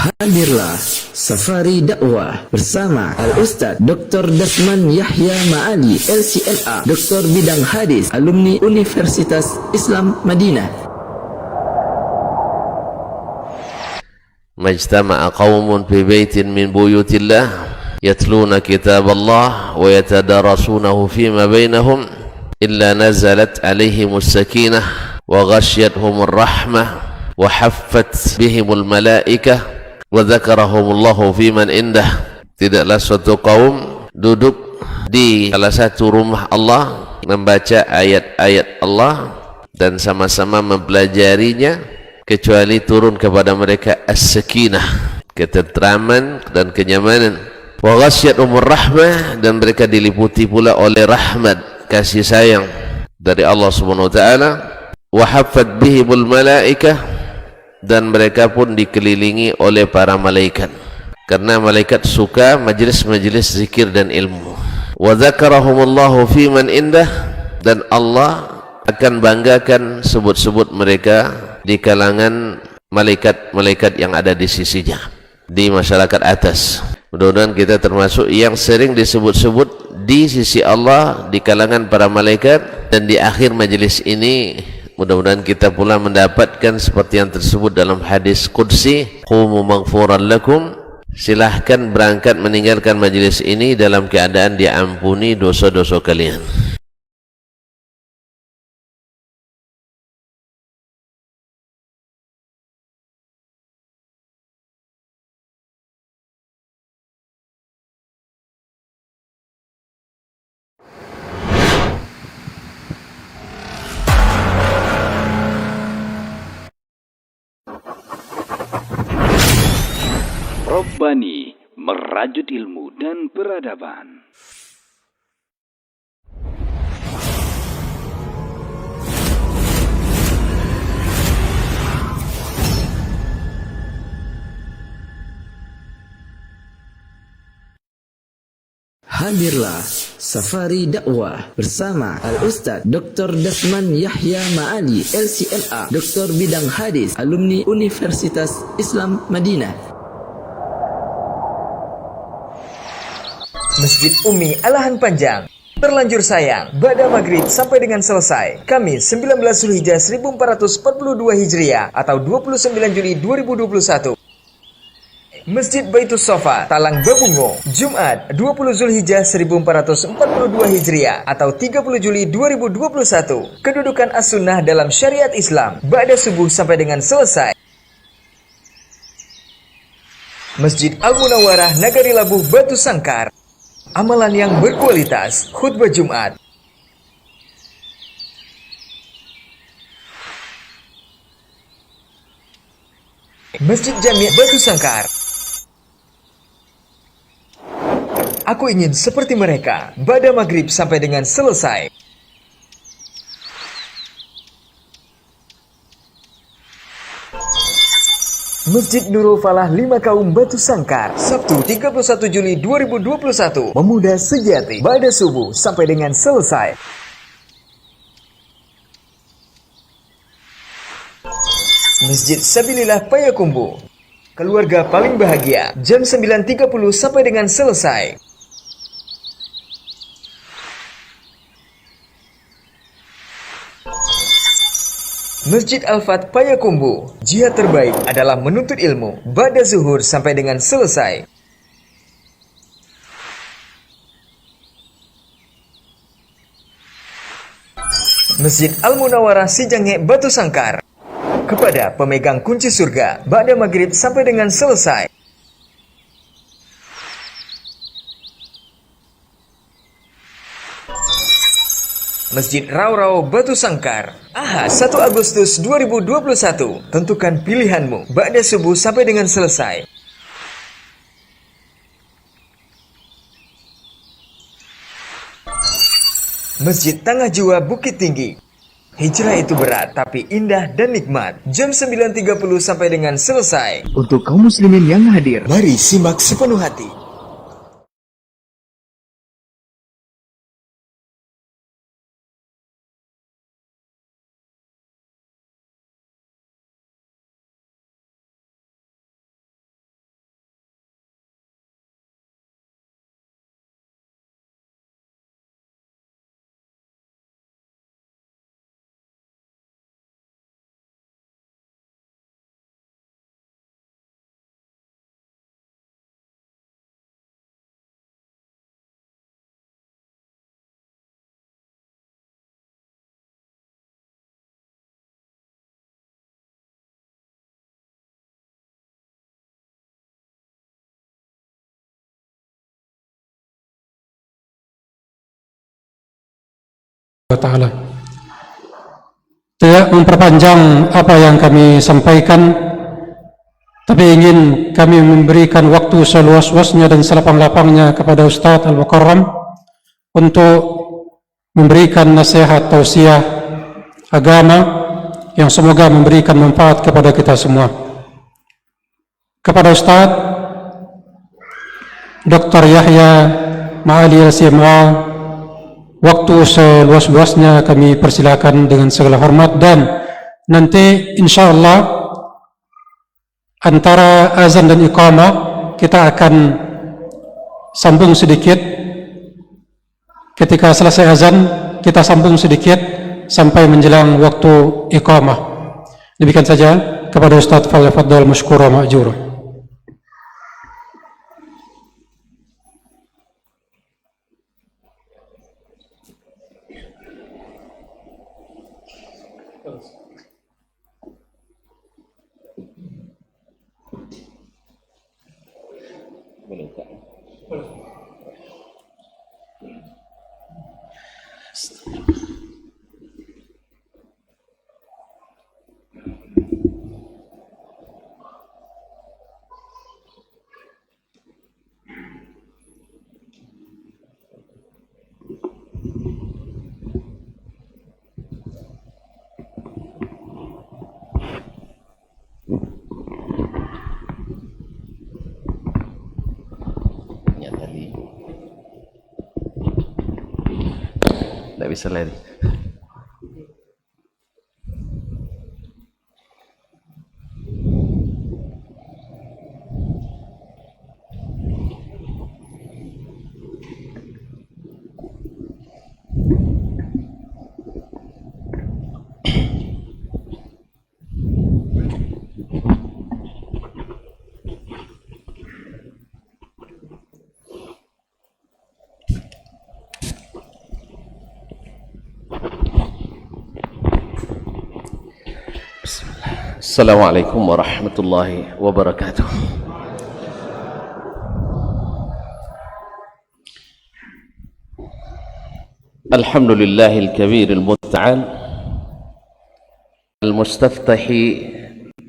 Hadirlah Safari Dakwah bersama Al-Ustaz Dr. Dasman Yahya Ma'ali LCMA, Doktor Bidang Hadis, alumni Universitas Islam Madinah. Majtama'a qaumun fi baitin min buyutillah yatluna kitaballah wa yatadarasunahu fima bainahum illa nazalat alaihimus sakinah wa ghasyiyatuhumur rahmah wa haffat bihimul malaikah wa dzakarahumullahu fiman indah. Tidaklah suatu kaum duduk di salah satu rumah Allah membaca ayat-ayat Allah dan sama-sama mempelajarinya kecuali turun kepada mereka as-sakinah, ketentraman dan kenyamanan, wa ghasyiyatuhumur rahmah, dan mereka diliputi pula oleh rahmat, kasih sayang dari Allah Subhanahu wa taala, wa haffat bihimul malaikah, dan mereka pun dikelilingi oleh para malaikat karena malaikat suka majlis-majlis zikir dan ilmu. Wa dzakarahumullahu fiman indah, dan Allah akan banggakan sebut-sebut mereka di kalangan malaikat-malaikat yang ada di sisinya, di masyarakat atas. Mudah-mudahan kita termasuk yang sering disebut-sebut di sisi Allah di kalangan para malaikat, dan di akhir majelis ini mudah-mudahan kita pula mendapatkan seperti yang tersebut dalam hadis qudsi, qumu maghfuran lakum, silahkan berangkat meninggalkan majelis ini dalam keadaan diampuni dosa-dosa kalian. Robbani, merajut ilmu dan peradaban. Hadirlah Safari Dakwah bersama Al-Ustaz Dr. Dasman Yahya Ma'ali LCMA, Doktor Bidang Hadis, alumni Universitas Islam Madinah. Masjid Umi Alahan Panjang terlanjur sayang pada maghrib sampai dengan selesai Kamis 19 Zulhijjah 1442 Hijriah atau 29 Juli 2021. Masjid Baitus Sofa Talang Babungo Jumat 20 Zulhijjah 1442 Hijriah atau 30 Juli 2021. Kedudukan as-sunnah dalam syariat Islam ba'da subuh sampai dengan selesai. Masjid Al-Munawwarah Nagari Labuh Batu Sangkar, amalan yang berkualitas, khutbah Jumat. Masjid Jami' Batu Sangkar, aku ingin seperti mereka, pada maghrib sampai dengan selesai. Masjid Nurul Falah Lima Kaum Batu Sangkar, Sabtu 31 Juli 2021, Pemuda Sejati, pada subuh sampai dengan selesai. Masjid Sabilillah Payakumbuh, keluarga paling bahagia, jam 9.30 sampai dengan selesai. Masjid Al-Fat Payakumbuh, jihad terbaik adalah menuntut ilmu, ba'da zuhur sampai dengan selesai. Masjid Al-Munawwarah Sijange Batu Sangkar, kepada pemegang kunci surga, ba'da maghrib sampai dengan selesai. Masjid Rau-Rau Batu Sangkar, Ahad 1 Agustus 2021, tentukan pilihanmu, ba'da subuh sampai dengan selesai. Masjid Tangah Jua Bukit Tinggi, hijrah itu berat tapi indah dan nikmat, jam 9.30 sampai dengan selesai. Untuk kaum muslimin yang hadir, Mari simak sepenuh hati. wa ta'ala. Tidak memperpanjang apa yang kami sampaikan, tapi ingin kami memberikan waktu seluas-luasnya dan selapang-lapangnya kepada Ustaz Al-Mukarram untuk memberikan nasihat tausiah agama yang semoga memberikan manfaat kepada kita semua. Kepada Ustaz Dr. Yahya Ma'ali LCMA, waktu seluas-luasnya kami persilakan dengan segala hormat, dan nanti insyaallah antara azan dan iqamah kita akan sambung sedikit. Ketika selesai azan kita sambung sedikit sampai menjelang waktu iqamah. Demikian saja. Kepada Ustaz Fadl Mashkura Ma'jur. Tidak bisa lari. Assalamualaikum warahmatullahi wabarakatuh. Alhamdulillahil kabiril muta'al al-mustaftahi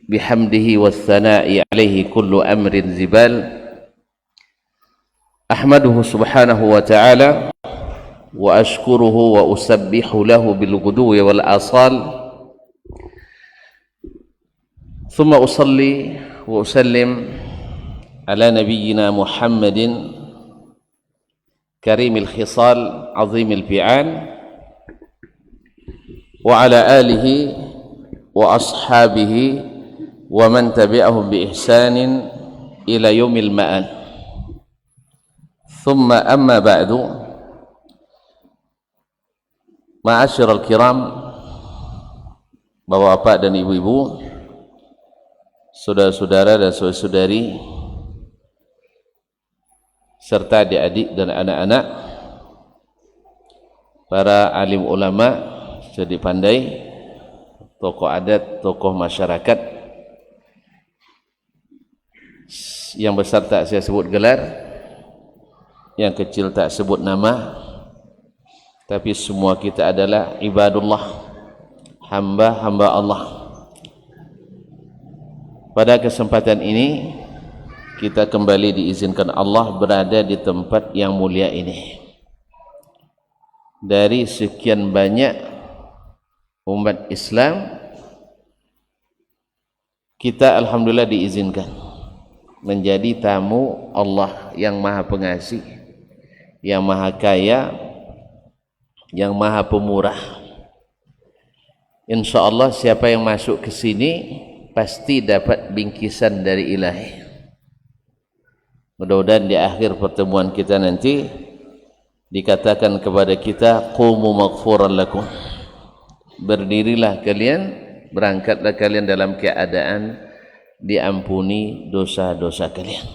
bihamdihi wa thana'i alaihi kullu amrin zibal. Ahmaduhu subhanahu wa ta'ala wa ashkuruhu wa usabbihu lahu bil ghuduwi wal asal. ثم أصلي وأسلم على نبينا محمد كريم الخصال عظيم الفعال وعلى آله وأصحابه ومن تبعهم بإحسان إلى يوم المآل. ثم أما بعد، معاشر الكرام, bapak-bapak dan ibu-ibu, saudara-saudara dan saudari, serta adik-adik dan anak-anak, para alim ulama, jadi pandai, tokoh adat, tokoh masyarakat, yang besar tak saya sebut gelar, yang kecil tak sebut nama, tapi semua kita adalah ibadullah, hamba-hamba Allah. Pada kesempatan ini kita kembali diizinkan Allah berada di tempat yang mulia ini. Dari sekian banyak umat Islam, kita alhamdulillah diizinkan menjadi tamu Allah yang Maha Pengasih, yang Maha Kaya, yang Maha Pemurah. InsyaAllah siapa yang masuk ke sini pasti dapat bingkisan dari Ilahi. Mudah-mudahan di akhir pertemuan kita nanti dikatakan kepada kita, qumu maghfuran lakum, berdirilah kalian, berangkatlah kalian dalam keadaan diampuni dosa-dosa kalian.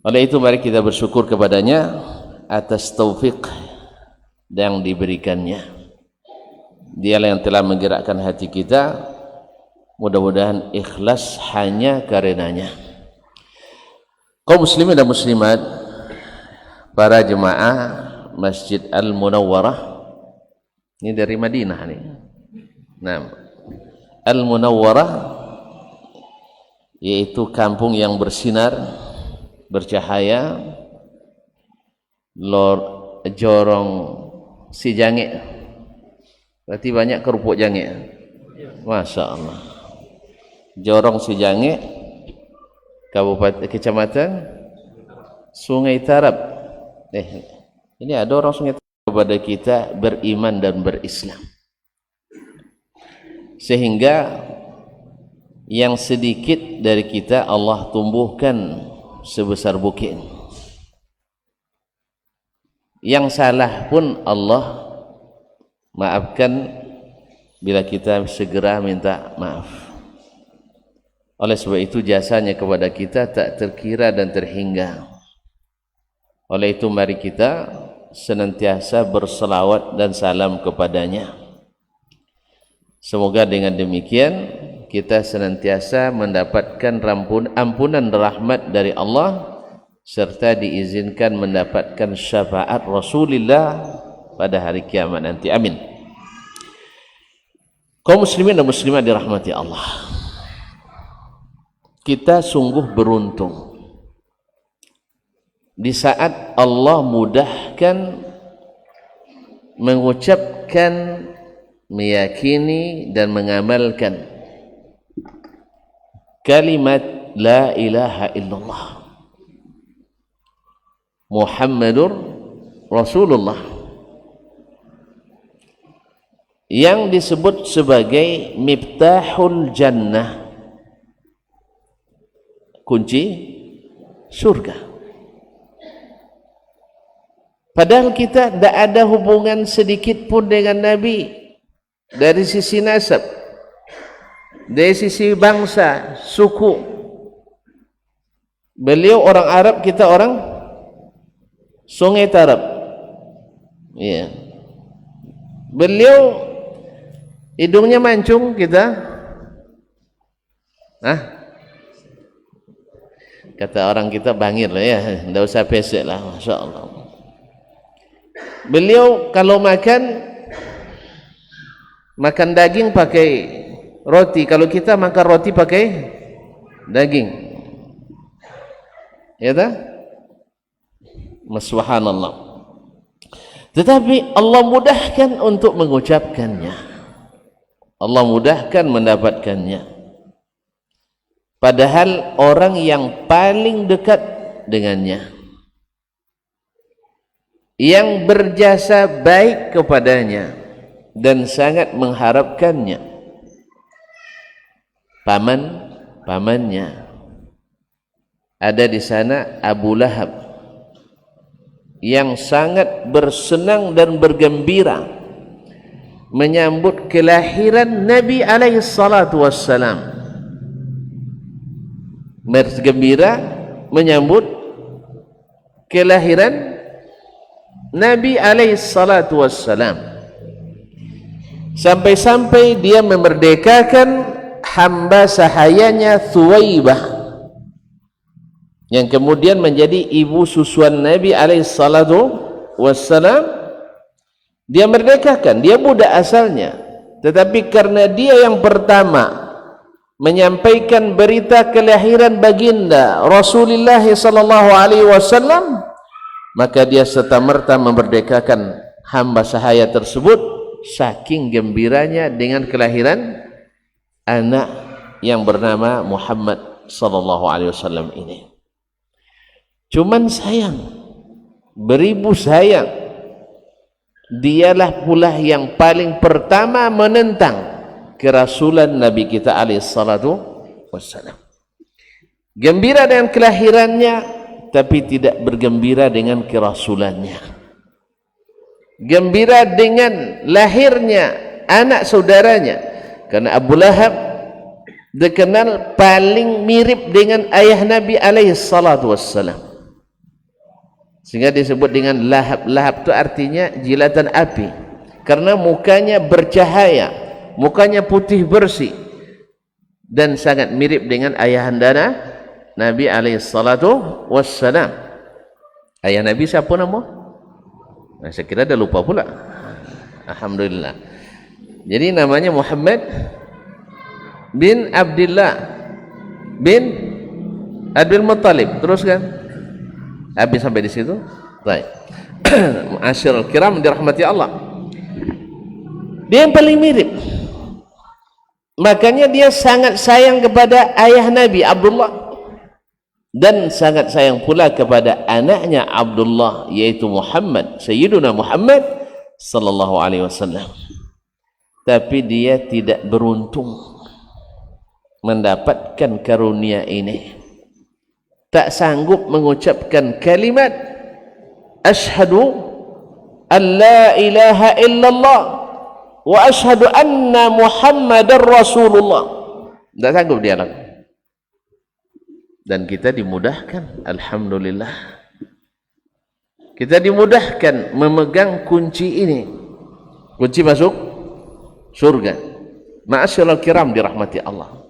Oleh itu mari kita bersyukur kepadanya atas taufik yang diberikannya. Dialah yang telah menggerakkan hati kita, mudah-mudahan ikhlas hanya karenanya. Kaum muslimin dan muslimat, para jemaah Masjid Al-Munawwarah Ini dari Madinah nih. Nah, Al-Munawwarah yaitu kampung yang bersinar, bercahaya, jorong si jange. Berarti banyak kerupuk jange. Masya Allah. Jorong si jange, Kabupaten Kecamatan Sungai Tarap. Ini ada orang Sungai Tarap kepada kita beriman dan berislam. Sehingga yang sedikit dari kita Allah tumbuhkan sebesar bukit. Yang salah pun Allah maafkan bila kita segera minta maaf. Oleh sebab itu jasanya kepada kita tak terkira dan terhingga. Oleh itu mari kita senantiasa berselawat dan salam kepadanya. Semoga dengan demikian kita senantiasa mendapatkan ampunan rahmat dari Allah serta diizinkan mendapatkan syafaat Rasulullah pada hari kiamat nanti. Amin. Kaum muslimin dan muslimat dirahmati Allah, kita sungguh beruntung di saat Allah mudahkan mengucapkan, meyakini dan mengamalkan kalimat la ilaha illallah Muhammadur Rasulullah yang disebut sebagai miftahul jannah, kunci surga. Padahal kita tidak ada hubungan sedikit pun dengan Nabi dari sisi nasab, dari sisi bangsa, suku. Beliau orang Arab, kita orang Sungai Tarap. Ya. Beliau hidungnya mancung, kita kata orang kita bangir lah ya, tidak usah pesek lah, Masya Allah. Beliau kalau makan daging pakai roti, kalau kita makan roti pakai daging, ya tak? Subhanallah. Tetapi Allah mudahkan untuk mengucapkannya, Allah mudahkan mendapatkannya. Padahal orang yang paling dekat dengannya, yang berjasa baik kepadanya dan sangat mengharapkannya, pamannya ada di sana, Abu Lahab, yang sangat bersenang dan bergembira menyambut kelahiran Nabi alaihi salatu wassalam, bergembira menyambut kelahiran Nabi alaihi salatu wassalam, sampai-sampai dia memerdekakan hamba sahayanya Thuwaibah yang kemudian menjadi ibu susuan Nabi alaihi salatu wassalam. Dia merdekakan, dia budak asalnya, tetapi karena dia yang pertama menyampaikan berita kelahiran baginda Rasulullah sallallahu alaihi wasallam, maka dia serta-merta memerdekakan hamba sahaya tersebut saking gembiranya dengan kelahiran anak yang bernama Muhammad sallallahu alaihi wasallam ini. Cuman sayang, beribu sayang, dialah pula yang paling pertama menentang kerasulan Nabi kita alaihi salatu wassalam. Gembira dengan kelahirannya, tapi tidak bergembira dengan kerasulannya. Gembira dengan lahirnya anak saudaranya, karena Abu Lahab dikenal paling mirip dengan ayah Nabi alaihi salatu wassalam, sehingga disebut dengan Lahab. Lahab itu artinya jilatan api, karena mukanya bercahaya, mukanya putih bersih dan sangat mirip dengan ayahanda Nabi alaihi salatu wassalam. Ayah Nabi siapa nama? Saya kira dah lupa pula. Alhamdulillah. Jadi namanya Muhammad bin Abdullah bin Abdul Muttalib. Teruskan. Habis sampai di situ. Baik. Ma'asyiral kiram dirahmati Allah. Dia yang paling mirip. Makanya dia sangat sayang kepada ayah Nabi Abdullah dan sangat sayang pula kepada anaknya Abdullah, yaitu Muhammad, Sayyiduna Muhammad sallallahu alaihi wasallam. Tapi dia tidak beruntung mendapatkan karunia ini. Tak sanggup mengucapkan kalimat asyhadu an la ilaha illallah wa ashhadu anna Muhammadar Rasulullah. Tak sanggup dia lakukan. Dan kita dimudahkan, alhamdulillah. Kita dimudahkan memegang kunci ini. Kunci masuk surga. Ma'asyiral kiram dirahmati Allah.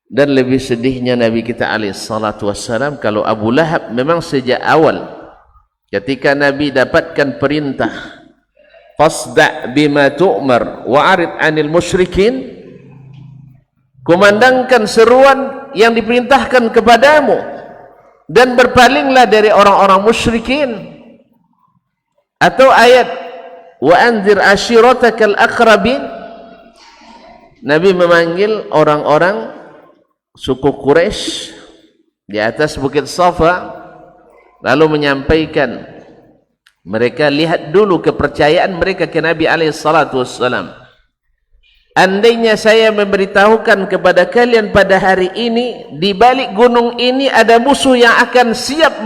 Dan lebih sedihnya Nabi kita alaihi salatu wassalam, kalau Abu Lahab memang sejak awal ketika Nabi dapatkan perintah fasda' bima tu'mar wa'arid 'anil musyrikin, kumandangkan seruan yang diperintahkan kepadamu dan berpalinglah dari orang-orang musyrikin, atau ayat wa anzir ashiratakal aqrabin. Nabi memanggil orang-orang suku Quraisy di atas bukit Safa, lalu menyampaikan mereka lihat dulu kepercayaan mereka ke Nabi alaihi salatu wassalam. Andainya saya memberitahukan kepada kalian pada hari ini di balik gunung ini ada musuh yang akan siap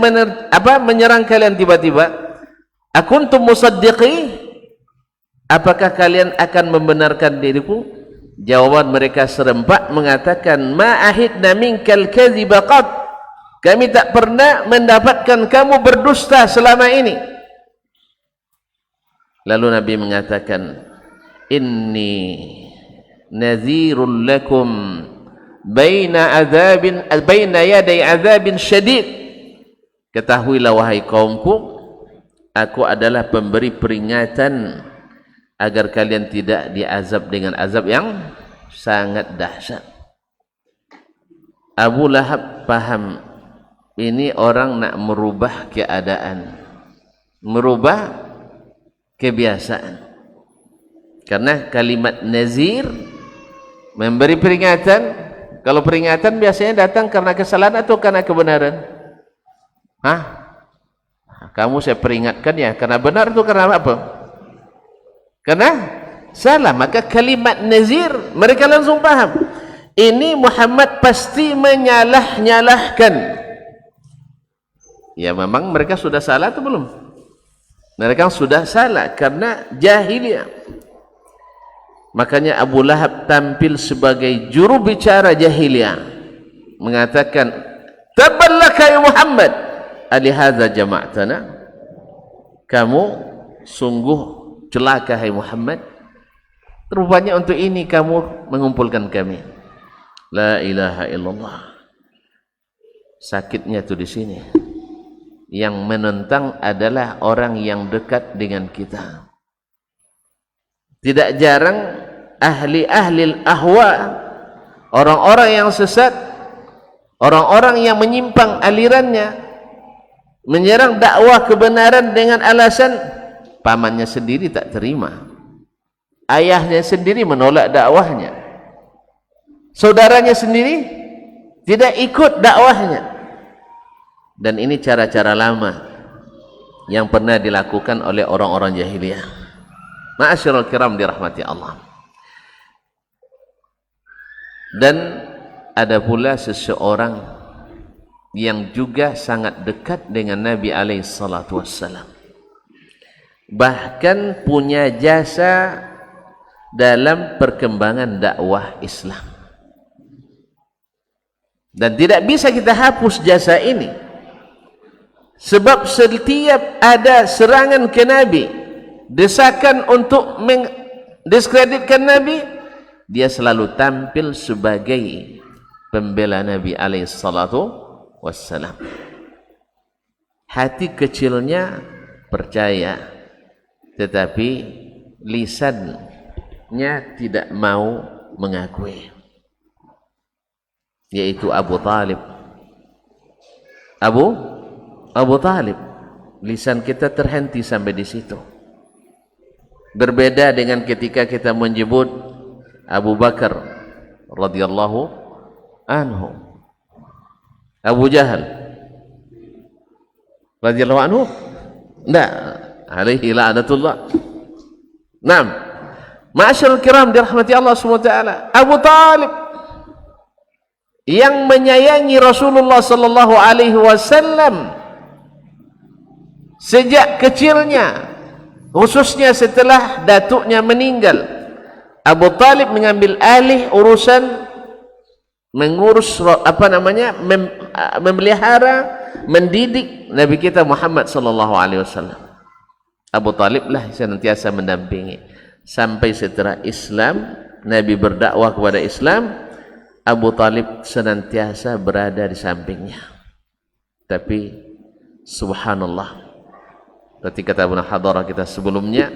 menyerang kalian tiba-tiba, akuntum musaddiqi, apakah kalian akan membenarkan diriku? Jawaban mereka serempak mengatakan ma ahidna minkal kadhiba qat, kami tak pernah mendapatkan kamu berdusta selama ini. Lalu Nabi mengatakan inni nadhirul lakum baina yaday azabin syadid. Ketahuilah wahai kaumku, aku adalah pemberi peringatan agar kalian tidak diazab dengan azab yang sangat dahsyat. Abu Lahab paham ini orang nak merubah keadaan, merubah kebiasaan. Karena kalimat nazir, memberi peringatan. Kalau peringatan biasanya datang karena kesalahan atau karena kebenaran? Kamu saya peringatkan ya, karena benar atau karena apa? Karena salah. Maka kalimat nazir mereka langsung paham, ini Muhammad pasti menyalah-nyalahkan. Ya memang mereka sudah salah atau belum? Mereka sudah salah karena jahiliyah. Makanya Abu Lahab tampil sebagai juru bicara jahiliyah, mengatakan taballaka ya Muhammad alihadza jama'tana, kamu sungguh celaka hai Muhammad, rupanya untuk ini kamu mengumpulkan kami. La ilaha illallah. Sakitnya tu di sini. Yang menentang adalah orang yang dekat dengan kita. Tidak jarang ahli-ahli ahwa, orang-orang yang sesat, orang-orang yang menyimpang alirannya, menyerang dakwah kebenaran dengan alasan pamannya sendiri tak terima, ayahnya sendiri menolak dakwahnya, saudaranya sendiri tidak ikut dakwahnya. Dan ini cara-cara lama yang pernah dilakukan oleh orang-orang jahiliyah. Ma'asyiral kiram dirahmati Allah. Dan ada pula seseorang yang juga sangat dekat dengan Nabi alaihi salatu wassalam, bahkan punya jasa dalam perkembangan dakwah Islam, dan tidak bisa kita hapus jasa ini. Sebab setiap ada serangan ke Nabi, desakan untuk mendiskreditkan Nabi, dia selalu tampil sebagai pembela Nabi alaihi salatu wassalam. Hati kecilnya percaya, tetapi lisannya tidak mau mengakui, yaitu Abu Talib. Abu Talib, lisan kita terhenti sampai di situ. Berbeda dengan ketika kita menyebut Abu Bakar radhiyallahu anhu, Abu Jahal radhiyallahu anhu, enggak, alaihi la'natullah. Naam, ma'asyiral kiram dirahmati Allah Subhanahu wa taala, Abu Talib yang menyayangi Rasulullah sallallahu alaihi wasallam sejak kecilnya, khususnya setelah datuknya meninggal. Abu Talib mengambil alih urusan mengurus memelihara, mendidik Nabi kita Muhammad sallallahu alaihi wasallam. Abu Talib lah senantiasa mendampingi sampai setelah Islam, Nabi berdakwah kepada Islam, Abu Talib senantiasa berada di sampingnya. Tapi subhanallah, ketika kita hadarah kita sebelumnya,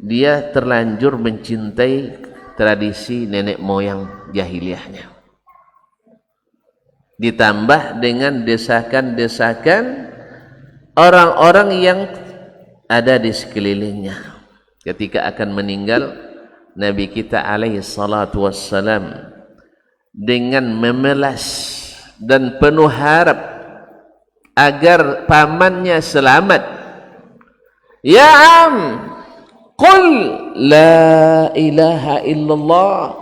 dia terlanjur mencintai tradisi nenek moyang jahiliyahnya, ditambah dengan desakan-desakan orang-orang yang ada di sekelilingnya. Ketika akan meninggal, Nabi kita alaihi salatu wassalam dengan memelas dan penuh harap agar pamannya selamat, ya am, qul la ilaha illallah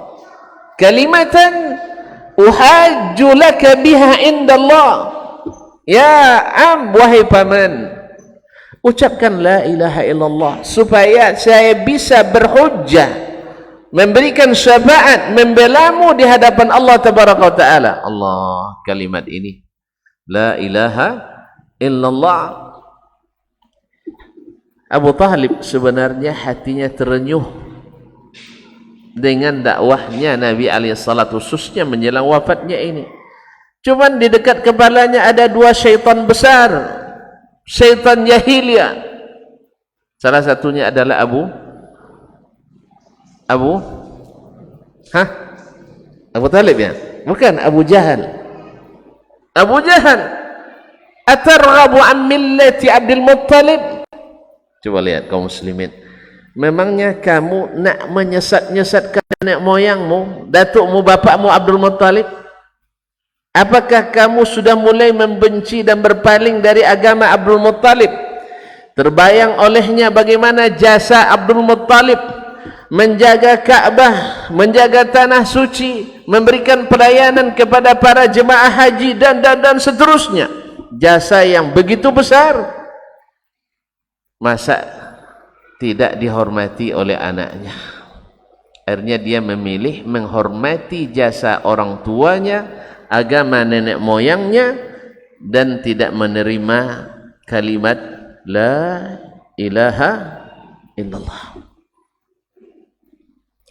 kalimatan uhajju laka biha indallah. Ya am, wahai paman, ucapkan la ilaha illallah supaya saya bisa berhujjah, memberikan syafaat, membelamu di hadapan Allah tabaraka wa taala. Allah, kalimat ini la ilaha illallah. Abu Talib sebenarnya hatinya terenyuh dengan dakwahnya Nabi alaihi salatu, khususnya menjelang wafatnya ini. Cuman di dekat kepalanya ada dua syaitan besar, syaitan jahiliyah. Salah satunya adalah Abu Talib, ya? Bukan, Abu Jahal. Abu Jahal, atarghabu an millati Abdul Muttalib? Coba lihat kaum muslimin, memangnya kamu nak menyesat-nyesatkan nenek moyangmu, datukmu, bapakmu Abdul Muttalib? Apakah kamu sudah mulai membenci dan berpaling dari agama Abdul Muttalib? Terbayang olehnya bagaimana jasa Abdul Muttalib menjaga Ka'bah, menjaga tanah suci, memberikan pelayanan kepada para jemaah haji dan seterusnya. Jasa yang begitu besar, masa tidak dihormati oleh anaknya? Akhirnya dia memilih menghormati jasa orang tuanya, agama nenek moyangnya, dan tidak menerima kalimat la ilaha illallah.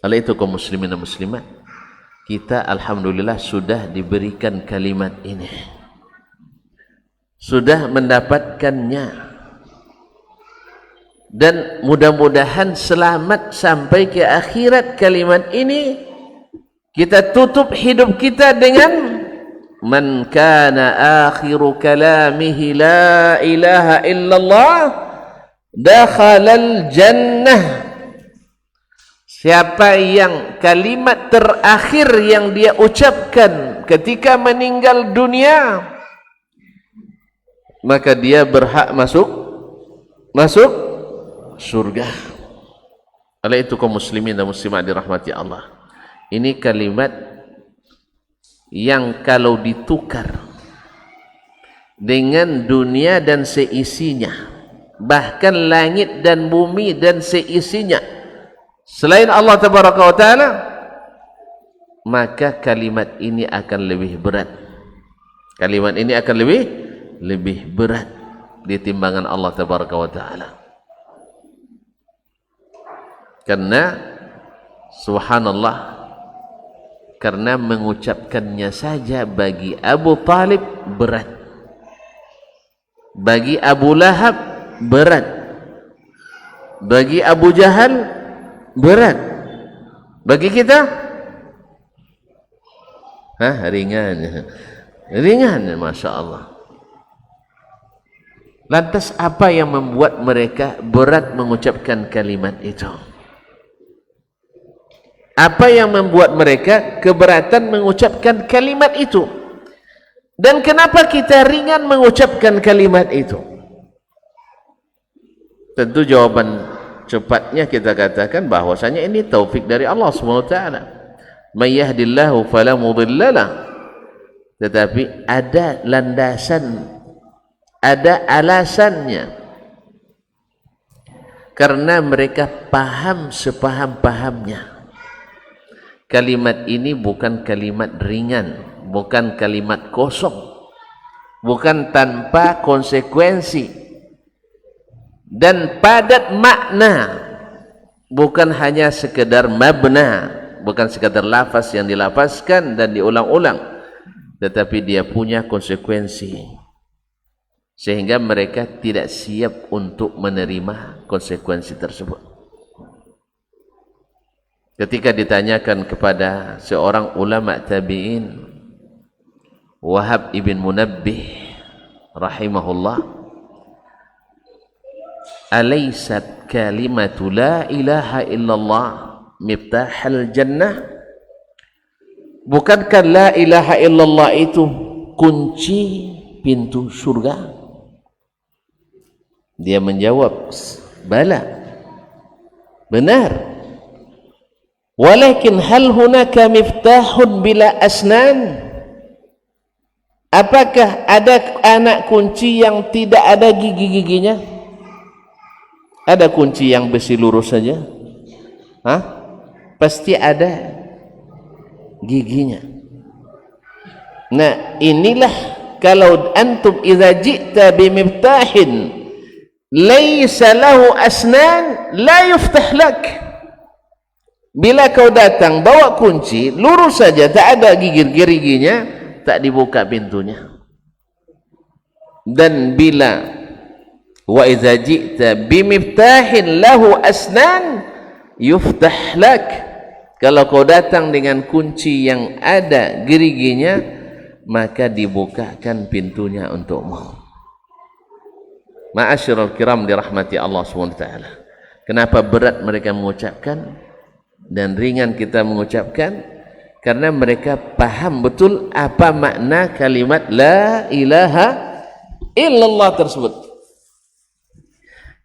Oleh itu kaum muslimin dan muslimat, kita alhamdulillah sudah diberikan kalimat ini, sudah mendapatkannya, dan mudah-mudahan selamat sampai ke akhirat. Kalimat ini kita tutup hidup kita dengan man kana akhiru kalamihi la ilaha illallah dakhalal jannah. Siapa yang kalimat terakhir yang dia ucapkan ketika meninggal dunia, maka dia berhak masuk surga. Oleh itu kaum muslimin dan muslimat dirahmati Allah, ini kalimat yang kalau ditukar dengan dunia dan seisinya, bahkan langit dan bumi dan seisinya selain Allah tabaraka wa taala, maka kalimat ini akan lebih berat. Kalimat ini akan lebih berat di timbangan Allah tabaraka wa taala. Karena subhanallah, karena mengucapkannya saja bagi Abu Talib berat, bagi Abu Lahab berat, bagi Abu Jahal berat. Bagi kita ringan. Ringan, Masya Allah. Lantas apa yang membuat mereka berat mengucapkan kalimat itu? Apa yang membuat mereka keberatan mengucapkan kalimat itu? Dan kenapa kita ringan mengucapkan kalimat itu? Tentu jawaban cepatnya kita katakan bahwasanya ini taufik dari Allah SWT. May yahdillahu fala mudhillalah. Tetapi ada landasan, ada alasannya. Karena mereka paham sepaham-pahamnya. Kalimat ini bukan kalimat ringan, bukan kalimat kosong, bukan tanpa konsekuensi, dan padat makna, bukan hanya sekedar mabna, bukan sekedar lafaz yang dilafazkan dan diulang-ulang, tetapi dia punya konsekuensi, sehingga mereka tidak siap untuk menerima konsekuensi tersebut. Ketika ditanyakan kepada seorang ulama tabi'in, Wahab ibn Munabbih rahimahullah, alaysat kalimatu la ilaha illallah miftahal jannah? Bukankah la ilaha illallah itu kunci pintu surga? Dia menjawab, bala, benar. Walakin hal hunaka miftahun bila asnan? Apakah ada anak kunci yang tidak ada gigi-giginya? Ada kunci yang besi lurus saja? Pasti ada giginya. Nah, inilah kalau antum idza ji'ta bimiftahin laysa lahu asnan la yuftah lak. Bila kau datang bawa kunci lurus saja, tak ada gigi-giginya, tak dibuka pintunya. Dan bila wa idza ji'ta bimiftahin lahu asnan yuftah lak, kalau kau datang dengan kunci yang ada geriginya, maka dibukakan pintunya untukmu. Ma'asyiral kiram dirahmati Allah SWT. Kenapa berat mereka mengucapkan dan ringan kita mengucapkan? Karena mereka paham betul apa makna kalimat la ilaha illallah tersebut.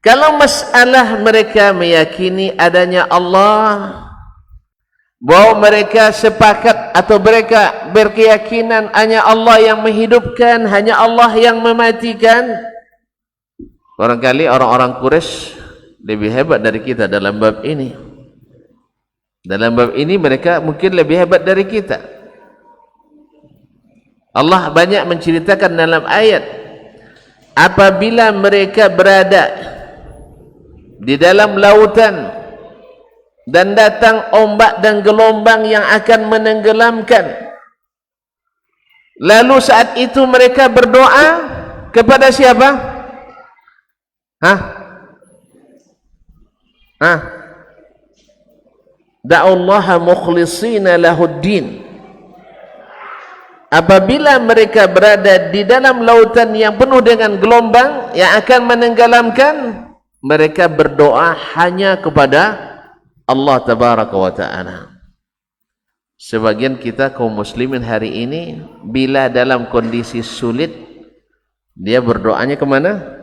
Kalau masalah mereka meyakini adanya Allah, bahwa mereka sepakat atau mereka berkeyakinan hanya Allah yang menghidupkan, hanya Allah yang mematikan, barangkali orang-orang Quraisy lebih hebat dari kita dalam bab ini. Dalam bab ini mereka mungkin lebih hebat dari kita. Allah banyak menceritakan dalam ayat, apabila mereka berada di dalam lautan dan datang ombak dan gelombang yang akan menenggelamkan, lalu saat itu mereka berdoa kepada siapa? Da'ullaha mukhlishina lahuddin. Apabila mereka berada di dalam lautan yang penuh dengan gelombang yang akan menenggelamkan, mereka berdoa hanya kepada Allah tabaraka wa ta'ala. Sebagian kita kaum muslimin hari ini bila dalam kondisi sulit, dia berdoanya kemana?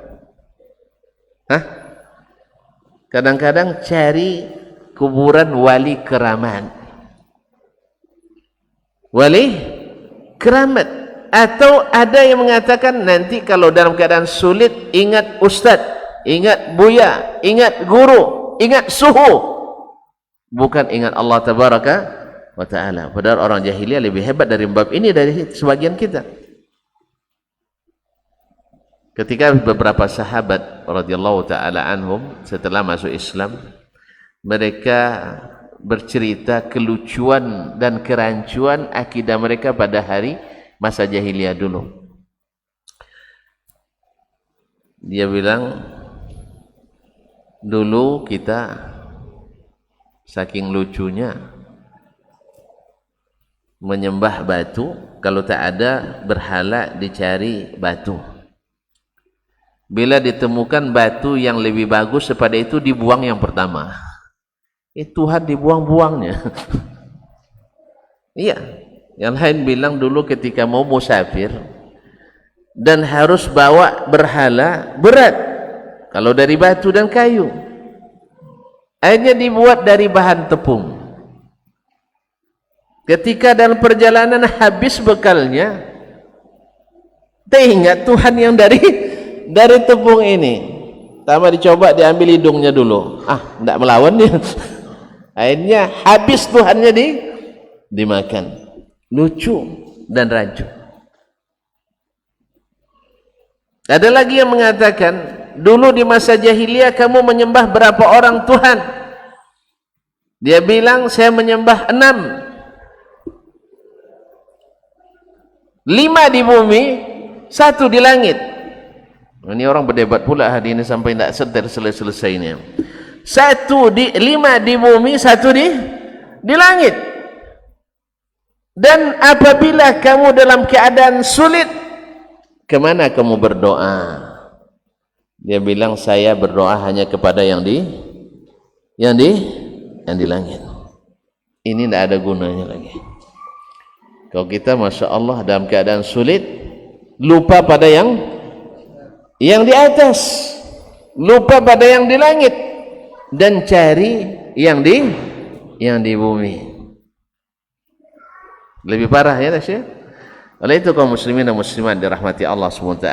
Kadang-kadang cari kuburan wali keramat, wali keramat. Atau ada yang mengatakan nanti kalau dalam keadaan sulit ingat ustaz, ingat buya, ingat guru, ingat suhu, bukan ingat Allah tabaraka wa ta'ala. Padahal orang jahiliyah lebih hebat dari bab ini dari sebagian kita. Ketika beberapa sahabat radhiyallahu ta'ala anhum setelah masuk Islam, mereka bercerita kelucuan dan kerancuan akidah mereka pada hari masa jahiliyah dulu. Dia bilang, dulu kita Saking lucunya menyembah batu, kalau tak ada berhala dicari batu. Bila ditemukan batu yang lebih bagus daripada itu, dibuang yang pertama. Tuhan dibuang-buangnya. Iya. Yang lain bilang dulu ketika mau musafir dan harus bawa berhala, berat kalau dari batu dan kayu. Akhirnya dibuat dari bahan tepung. Ketika dalam perjalanan habis bekalnya, teringat Tuhan yang dari tepung ini. Pertama dicoba, diambil hidungnya dulu. Tidak melawan dia. Akhirnya habis Tuhannya dimakan. Lucu dan rancu. Ada lagi yang mengatakan, dulu di masa jahiliyah kamu menyembah berapa orang Tuhan? Dia bilang, saya menyembah 6. 5 di bumi, 1 di langit. Ini orang berdebat pula hari ini sampai tidak sedar selesainya. 5 di bumi, 1 di langit. Dan apabila kamu dalam keadaan sulit, kemana kamu berdoa? Dia bilang, saya berdoa hanya kepada yang di langit. Ini tidak ada gunanya lagi. Kalau kita Masya Allah dalam keadaan sulit, lupa pada yang di atas, lupa pada yang di langit, dan cari yang di bumi. Lebih parah ya Syekh. Oleh itu kaum muslimin dan muslimat dirahmati Allah SWT,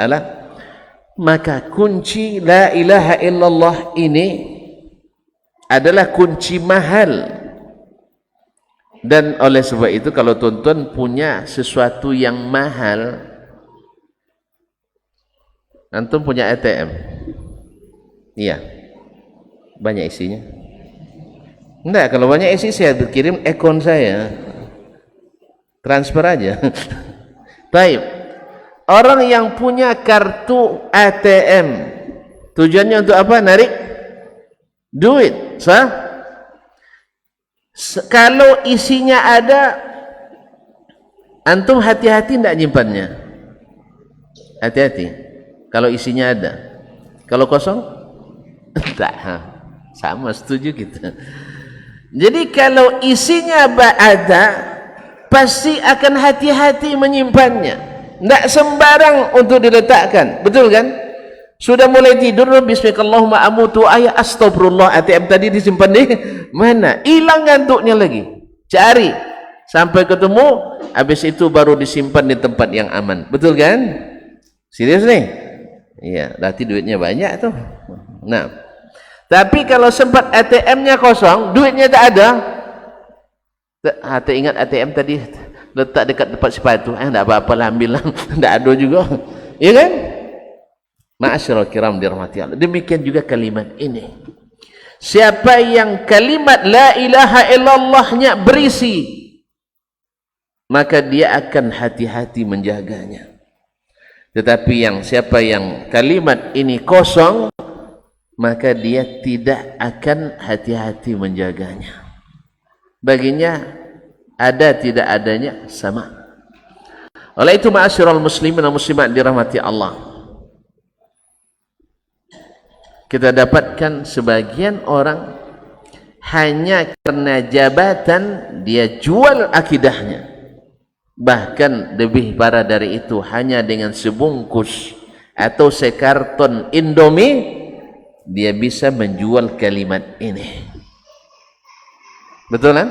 maka kunci la ilaha illallah ini adalah kunci mahal. Dan oleh sebab itu kalau tuan-tuan punya sesuatu yang mahal, antum punya ATM, iya, banyak isinya? Enggak, kalau banyak isi saya kirim akun saya, transfer aja. Baik, orang yang punya kartu ATM tujuannya untuk apa? Narik duit, sah? Kalau isinya ada, antum hati-hati tidak nyimpannya. Hati-hati. Kalau isinya ada, kalau kosong, tak. Sama, setuju kita. Jadi kalau isinya ada, pasti akan hati-hati menyimpannya. Tidak sembarang untuk diletakkan, betul kan? Sudah mulai tidur, bismillahirrahmanirrahim, amutu ayat astagfirullah, ATM tadi disimpan di mana? Hilang ngantuknya lagi. Cari sampai ketemu, habis itu baru disimpan di tempat yang aman. Betul kan? Serius nih? Iya, berarti duitnya banyak tuh. Nah, tapi kalau sempat ATM-nya kosong, duitnya tak ada. Ingat ATM tadi letak dekat tempat sepatu. Tak apa-apa lah, ambil lah. Tak ada juga. Iya kan? Ma'asyiral kiram dirahmati Allah. Demikian juga kalimat ini. Siapa yang kalimat la ilaha illallahnya berisi, maka dia akan hati-hati menjaganya. Tetapi siapa yang kalimat ini kosong, maka dia tidak akan hati-hati menjaganya. Baginya ada tidak adanya sama. Oleh itu ma'asyiral muslimin dan muslimat dirahmati Allah, kita dapatkan sebagian orang hanya karena jabatan dia jual akidahnya. Bahkan lebih parah dari itu, hanya dengan sebungkus atau sekarton Indomie dia bisa menjual kalimat ini. Betul kan?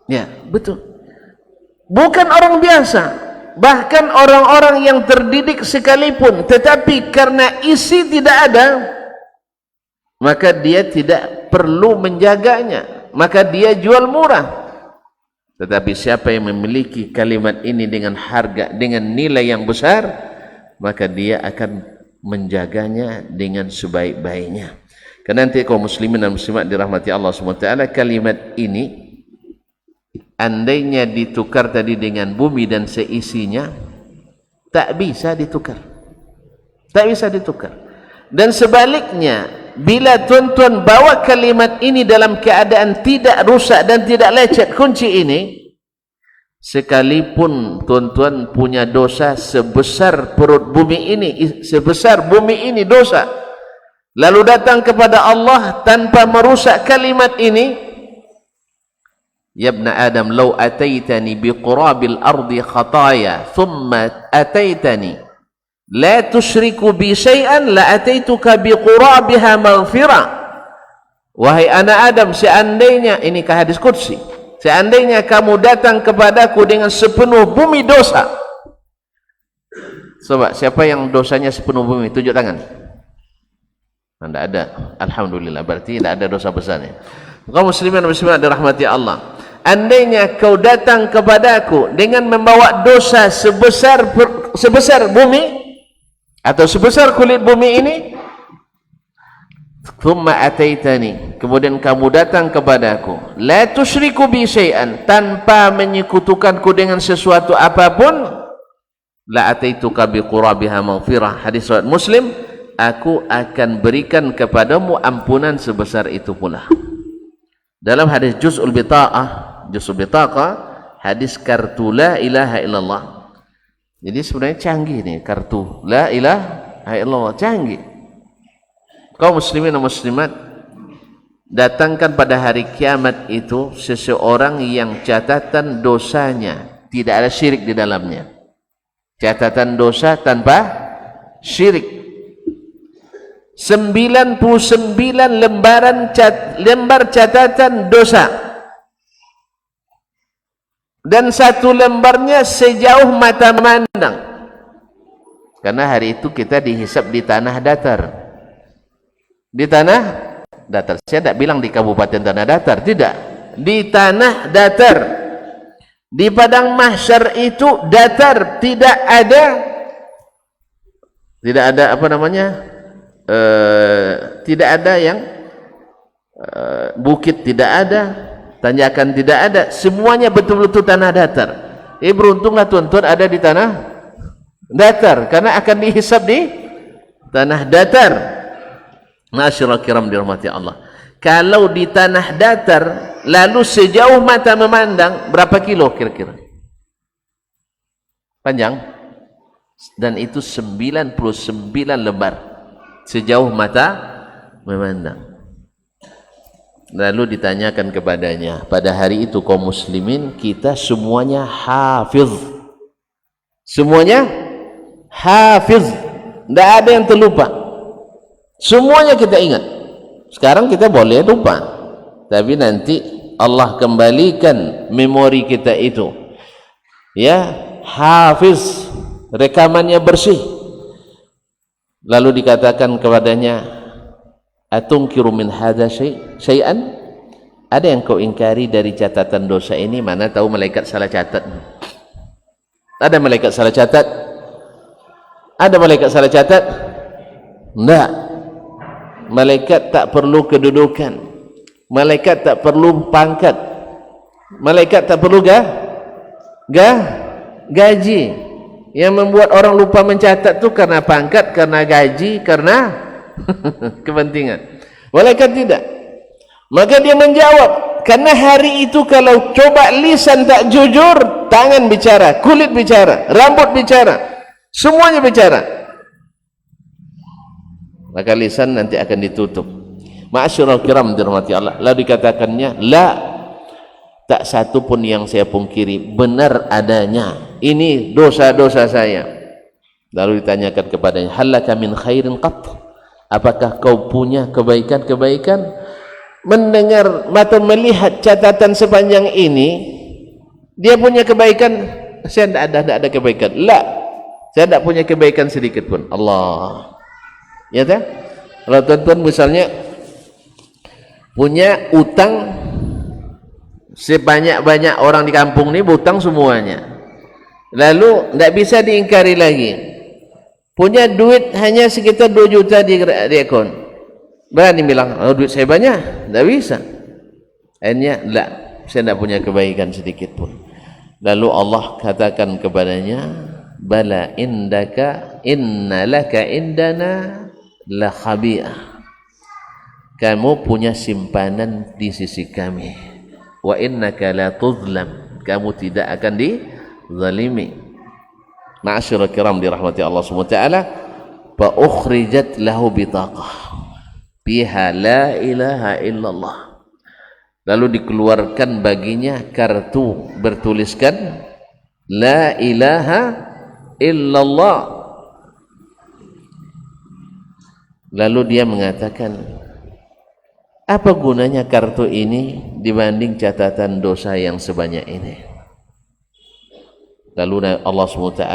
Ya, betul. Bukan orang biasa, bahkan orang-orang yang terdidik sekalipun, tetapi karena isi tidak ada, maka dia tidak perlu menjaganya, maka dia jual murah. Tetapi siapa yang memiliki kalimat ini dengan harga, dengan nilai yang besar, maka dia akan menjaganya dengan sebaik-baiknya. Karena nanti kaum muslimin dan muslimat dirahmati Allah SWT, kalimat ini andainya ditukar tadi dengan bumi dan seisinya, tak bisa ditukar. Tak bisa ditukar. Dan sebaliknya, bila tuan-tuan bawa kalimat ini dalam keadaan tidak rusak dan tidak lecet kunci ini, sekalipun tuan-tuan punya dosa sebesar perut bumi ini, sebesar bumi ini dosa, lalu datang kepada Allah tanpa merusak kalimat ini, ya ibna Adam, law ataitani biqurabil ardi khataya thumma ataitani la tusyriku bi syai'an la ataituka biqurabiha maghfirah. Wahai anak Adam, seandainya, ini ke hadis qudsi, seandainya kamu datang kepadaku dengan sepenuh bumi dosa. Coba, siapa yang dosanya sepenuh bumi? Tunjuk tangan. Tidak ada. Alhamdulillah, berarti tidak ada dosa besarnya. Kaum muslimin dan muslimat dirahmati Allah, andainya kau datang kepadaku dengan membawa dosa sebesar bumi atau sebesar kulit bumi ini, thumma ataitani, kemudian kamu datang kepadaku, la tusyriku bi syai'an, tanpa menyekutukanku dengan sesuatu apapun, la ataituka bi qurabiha maghfirah. Hadis riwayat Muslim, aku akan berikan kepadamu ampunan sebesar itu pula. Dalam hadis juz'ul bitaqah, hadis kartu la ilaha illallah. Jadi sebenarnya canggih nih kartu la ilaha illallah, canggih. Kaum muslimin dan muslimat, datangkan pada hari kiamat itu seseorang yang catatan dosanya tidak ada syirik di dalamnya. Catatan dosa tanpa syirik. 99 lembar catatan dosa, dan satu lembarnya sejauh mata memandang, karena hari itu kita dihisab di tanah datar. Di tanah datar, saya tidak bilang di kabupaten tanah datar, tidak, di tanah datar. Di padang mahsyar itu datar, tidak ada apa namanya, tidak ada yang bukit, tidak ada tanjakan, tidak ada, semuanya betul-betul tanah datar. Beruntunglah tuan-tuan ada di tanah datar, karena akan dihisab di tanah datar. Masyaallah kiram dirahmati Allah. Kalau di tanah datar lalu sejauh mata memandang, berapa kilo kira-kira panjang? Dan itu 99 lembar sejauh mata memandang. Lalu ditanyakan kepadanya, pada hari itu kaum muslimin kita semuanya hafiz, semuanya hafiz, tidak ada yang terlupa, semuanya kita ingat. Sekarang kita boleh lupa, tapi nanti Allah kembalikan memori kita itu, ya, hafiz, rekamannya bersih. Lalu dikatakan kepadanya, atungkiru min hadza syai'an, ada yang kau ingkari dari catatan dosa ini? Mana tahu malaikat salah catat. Ada malaikat salah catat? Ada malaikat salah catat? Enggak. Malaikat tak perlu kedudukan, malaikat tak perlu pangkat, malaikat tak perlu gaji. Yang membuat orang lupa mencatat tu karena pangkat, karena gaji, karena kepentingan. Malaikat tidak. Maka dia menjawab, karena hari itu kalau coba lisan tak jujur, tangan bicara, kulit bicara, rambut bicara, semuanya bicara, maka lisan nanti akan ditutup. Ma'asyiral kiram dirahmati Allah. Lalu dikatakannya, la, tak satu pun yang saya pungkiri, benar adanya ini dosa-dosa saya. Lalu ditanyakan kepadanya, halaka min khairin qat, apakah kau punya kebaikan-kebaikan? Mendengar mata melihat catatan sepanjang ini, dia punya kebaikan? Saya tidak ada kebaikan. La, saya tidak punya kebaikan sedikit pun. Allah, ya tak? Kalau tuan-tuan misalnya punya utang sebanyak-banyak orang di kampung ini berutang semuanya, lalu tidak bisa diingkari lagi, punya duit hanya sekitar 2 juta di akun, berani bilang, oh duit saya banyak? Tidak bisa. Akhirnya, tidak, saya tidak punya kebaikan sedikit pun. Lalu Allah katakan kepadanya, bala indaka inna laka indana la khabi'ah, kamu punya simpanan di sisi kami. Wa innaka la tuzlam, kamu tidak akan dizalimi. Ma'asyiral kiram dirahmati Allah Subhanahu wa taala, fa ukhrijat lahu bitaqah biha la ilaha illallah. Lalu dikeluarkan baginya kartu bertuliskan la ilaha illallah. Lalu dia mengatakan, apa gunanya kartu ini dibanding catatan dosa yang sebanyak ini? Lalu Allah SWT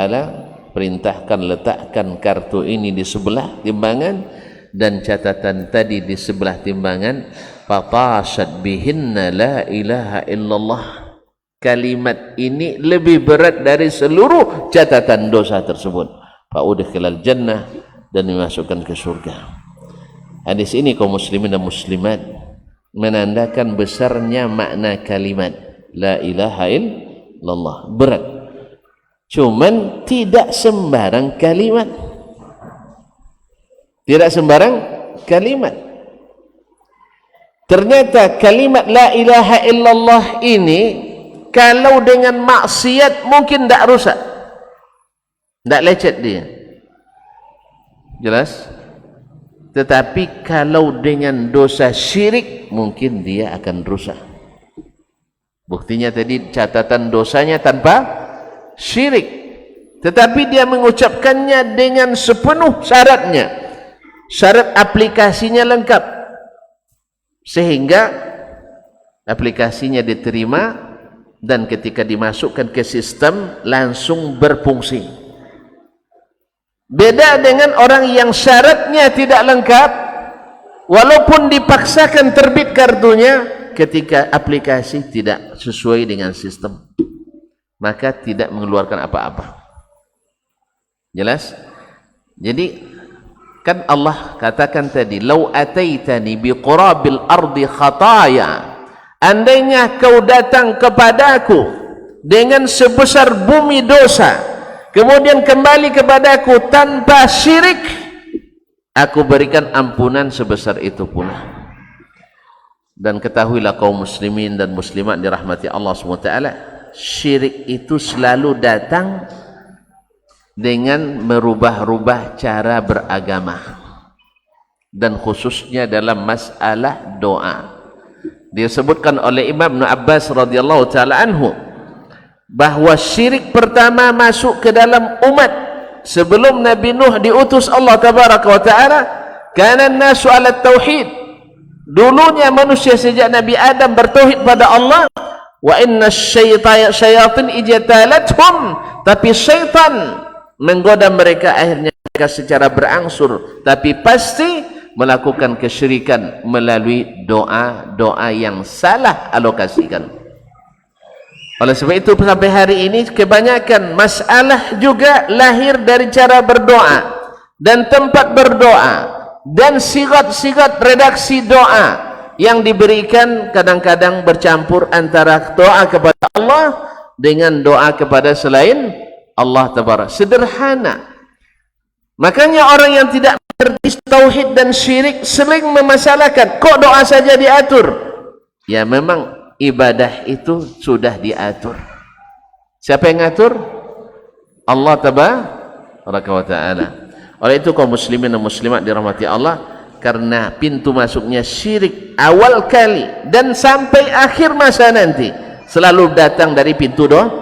perintahkan letakkan kartu ini di sebelah timbangan dan catatan tadi di sebelah timbangan. Fatashat bihinna la ilaha illallah. Kalimat ini lebih berat dari seluruh catatan dosa tersebut. Fa'udkhilal jannah, dan dimasukkan ke surga. Hadis ini kaum muslimin dan muslimat menandakan besarnya makna kalimat la ilaha illallah. Berat, cuman tidak sembarang kalimat, tidak sembarang kalimat. Ternyata kalimat la ilaha illallah ini kalau dengan maksiat mungkin tidak rusak, tidak lecet dia, jelas. Tetapi kalau dengan dosa syirik mungkin dia akan rusak. Buktinya tadi catatan dosanya tanpa syirik, tetapi dia mengucapkannya dengan sepenuh syaratnya, syarat aplikasinya lengkap, sehingga aplikasinya diterima dan ketika dimasukkan ke sistem langsung berfungsi. Beda dengan orang yang syaratnya tidak lengkap, walaupun dipaksakan terbit kartunya, ketika aplikasi tidak sesuai dengan sistem, maka tidak mengeluarkan apa-apa. Jelas? Jadi kan Allah katakan tadi, lau ataitani biqurabil ardi khataya, andainya kau datang kepadaku dengan sebesar bumi dosa, kemudian kembali kepadaku tanpa syirik, aku berikan ampunan sebesar itu pula. Dan ketahuilah kaum muslimin dan muslimat dirahmati Allah SWT, syirik itu selalu datang dengan merubah-rubah cara beragama, dan khususnya dalam masalah doa. Disebutkan oleh Imam Ibn Abbas radhiyallahu ta'ala anhu bahwa syirik pertama masuk ke dalam umat sebelum Nabi Nuh diutus Allah tabaraka wa ta'ala, kana an-nasu 'ala tauhid. Dulunya manusia sejak Nabi Adam bertauhid pada Allah. Wa inna syayatin ijtalathum, tapi syaitan menggoda mereka, akhirnya mereka secara berangsur tapi pasti melakukan kesyirikan melalui doa-doa yang salah alokasikan. Oleh sebab itu sampai hari ini kebanyakan masalah juga lahir dari cara berdoa dan tempat berdoa dan sigat-sigat redaksi doa yang diberikan kadang-kadang bercampur antara doa kepada Allah dengan doa kepada selain Allah tabarak. Sederhana. Makanya orang yang tidak mengerti tauhid dan syirik sering memasalahkan, kok doa saja diatur? Ya memang ibadah itu sudah diatur. Siapa yang ngatur? Allah tabaraka wa ta'ala. Oleh itu kaum muslimin dan muslimat dirahmati Allah, karena pintu masuknya syirik awal kali dan sampai akhir masa nanti selalu datang dari pintu doa.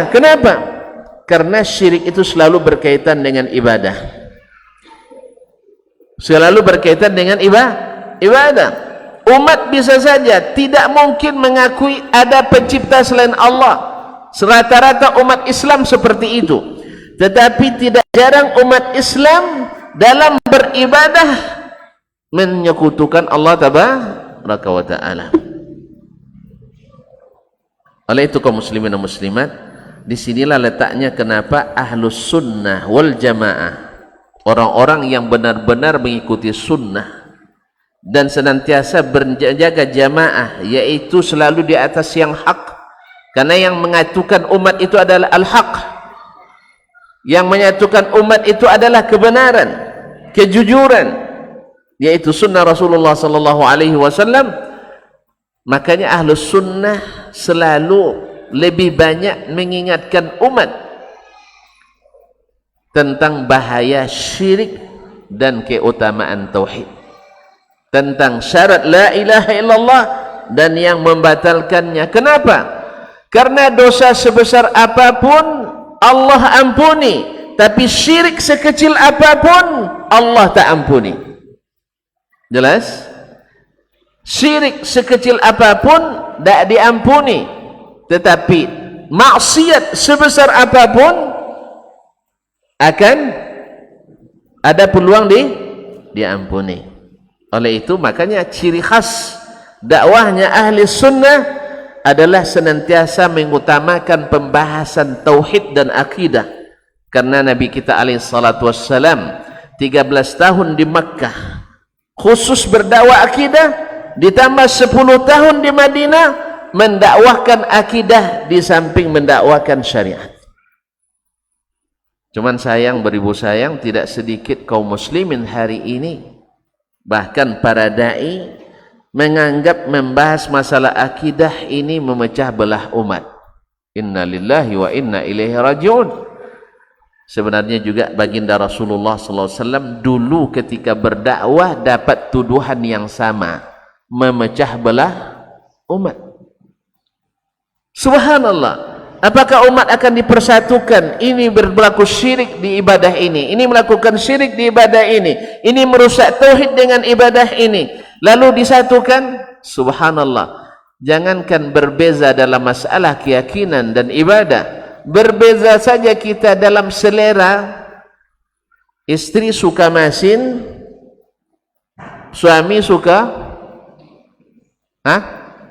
Kenapa? Karena syirik itu selalu berkaitan dengan ibadah, selalu berkaitan dengan ibadah. Umat bisa saja tidak mungkin mengakui ada pencipta selain Allah. Rata-rata umat Islam seperti itu. Tetapi tidak jarang umat Islam dalam beribadah menyekutukan Allah tabaraka wa ta'ala. Oleh itu kaum muslimin dan muslimat, disinilah letaknya kenapa ahlus sunnah wal jamaah, orang-orang yang benar-benar mengikuti sunnah dan senantiasa berjaga jamaah, yaitu selalu di atas yang hak, karena yang menyatukan umat itu adalah al-haq, yang menyatukan umat itu adalah kebenaran, kejujuran. yaitu sunnah Rasulullah sallallahu alaihi wasallam. Makanya ahlus sunnah selalu lebih banyak mengingatkan umat tentang bahaya syirik dan keutamaan tauhid, tentang syarat la ilaha illallah dan yang membatalkannya. Kenapa? Karena dosa sebesar apapun Allah ampuni, tapi syirik sekecil apapun Allah tak ampuni. Jelas? Syirik sekecil apapun tak diampuni, tetapi maksiat sebesar apapun akan ada peluang diampuni. Oleh itu makanya ciri khas dakwahnya ahli sunnah adalah senantiasa mengutamakan pembahasan tauhid dan akidah. Karena Nabi kita alaihi salatu wassalam 13 tahun di Makkah khusus berdakwah akidah, ditambah 10 tahun di Madinah mendakwahkan akidah di samping mendakwahkan syariat. Cuman sayang, beribu sayang, tidak sedikit kaum muslimin hari ini, bahkan para dai, menganggap membahas masalah akidah ini memecah belah umat. Inna lillahi wa inna ilaihi raji'un. Sebenarnya juga baginda Rasulullah sallallahu alaihi wasallam dulu ketika berdakwah dapat tuduhan yang sama, memecah belah umat. Subhanallah. Apakah umat akan dipersatukan? Ini berlaku syirik di ibadah ini melakukan syirik di ibadah ini merusak tauhid dengan ibadah ini, lalu disatukan? Subhanallah. Jangankan berbeza dalam masalah keyakinan dan ibadah, berbeza saja kita dalam selera. Istri suka masin, suami suka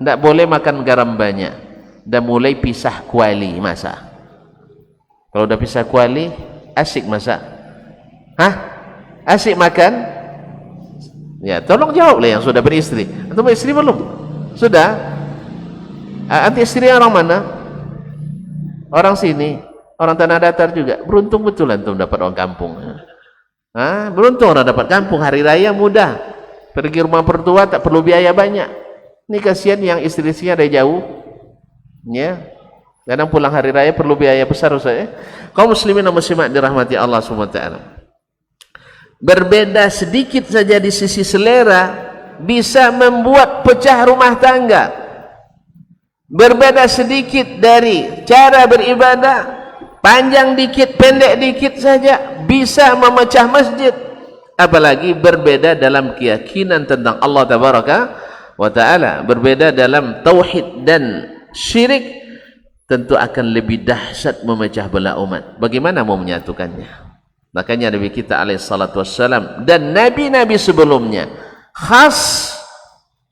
tidak boleh makan garam banyak, dah mulai pisah kuali masak. Kalau dah pisah kuali, asik masak? Asik makan? Ya, tolong jawablah yang sudah beristri. Atau beristri belum? Sudah? Anti istri orang mana? Orang sini, orang tanah datar juga. Beruntung betul antum dapat orang kampung. Beruntung orang dapat kampung, hari raya mudah. Pergi rumah pertua tak perlu biaya banyak. Ini kasihan yang istri-istrinya dari jauh. Ya, kadang pulang hari raya perlu biaya besar Ustaz. Kaum muslimin dan muslimat dirahmati Allah SWT, berbeda sedikit saja di sisi selera bisa membuat pecah rumah tangga. Berbeda sedikit dari cara beribadah, panjang dikit pendek dikit saja bisa memecah masjid. Apalagi berbeda dalam keyakinan tentang Allah Tabaraka wa Ta'ala, berbeda dalam tauhid dan syirik, tentu akan lebih dahsyat memecah belah umat. Bagaimana mau menyatukannya? Makanya Nabi kita alaihi salatu wassalam dan nabi-nabi sebelumnya khas